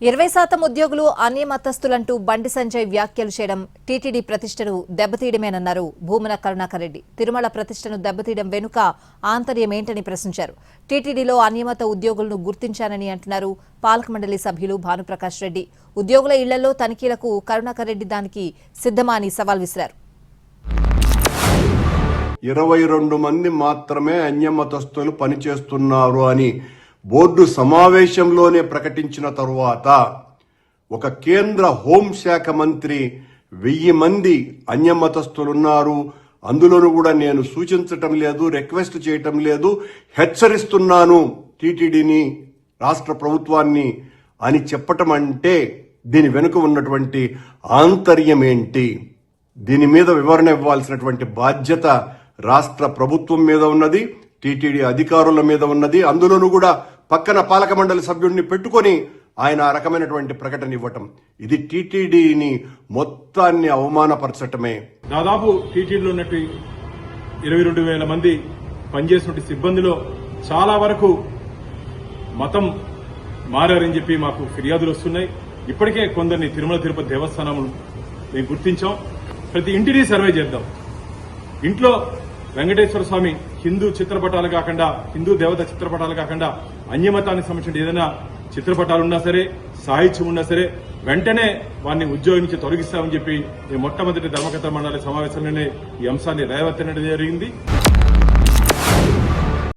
20% ఉద్యోగులు అన్యమతస్థులంటూ బండి సంజయ్ వ్యాఖ్యలు చేయడం టీటీడీ ప్రతిష్టను దెబ్బతీయడమేనన్నారు భూమన కరుణాకర్ రెడ్డి. తిరుమల ప్రతిష్టను దెబ్బతీయడం వెనుక ఆంతర్యమేంటని ప్రశ్నించారు. టీటీడీలో అన్యమత ఉద్యోగులను గుర్తించానని అంటున్నారు పాలక మండలి సభ్యులు భానుప్రకాష్ రెడ్డి. ఉద్యోగుల ఇళ్లలో తనిఖీలకు కరుణాకర్ రెడ్డి దానికి సిద్ధమా అని సవాల్ విసిరారు. 22 మంది మాత్రమే అన్యమతస్థులు పనిచేస్తున్నారు అని బోర్డు సమావేశంలోనే ప్రకటించిన తరువాత ఒక కేంద్ర హోంశాఖ మంత్రి 1000 మంది అన్యమతస్థులున్నారు, అందులోనూ కూడా నేను సూచించటం లేదు, రిక్వెస్ట్ చేయటం లేదు, హెచ్చరిస్తున్నాను టీటీడీని, రాష్ట్ర ప్రభుత్వాన్ని అని చెప్పటం అంటే దీని వెనుక ఉన్నటువంటి ఆంతర్యం ఏంటి? దీని మీద వివరణ ఇవ్వాల్సినటువంటి బాధ్యత రాష్ట్ర ప్రభుత్వం మీద ఉన్నది, టీటీడీ అధికారుల మీద ఉన్నది. అందులోనూ కూడా పక్కన పాలక మండలి సభ్యుడిని పెట్టుకొని ఆయన ఆ రకమైనటువంటి ప్రకటన ఇవ్వటం, ఇది టీటీడీని మొత్తాన్ని అవమానపరచటమే. దాదాపు టీటీడీలో ఉన్నట్టు 22,000 మంది పనిచేసినటువంటి సిబ్బందిలో చాలా వరకు మతం మారని చెప్పి మాకు ఫిర్యాదులు వస్తున్నాయి. ఇప్పటికే కొందరిని తిరుమల తిరుపతి దేవస్థానం మేము గుర్తించాం. ప్రతి ఇంటిని సర్వే చేద్దాం. ఇంట్లో వెంకటేశ్వర స్వామి హిందూ చిత్రపటాలు కాకుండా, హిందూ దేవత చిత్రపటాలు కాకుండా అన్యమతానికి సంబంధించిన ఏదైనా చిత్రపటాలు ఉన్నా సరే, సాహిత్యం ఉన్నా సరే వెంటనే వారిని ఉద్యోగం నుంచి తొలగిస్తామని చెప్పి మొట్టమొదటి ధర్మకర్తల మండలి సమావేశంలోనే ఈ అంశాన్ని రేవెత్తడం జరిగింది.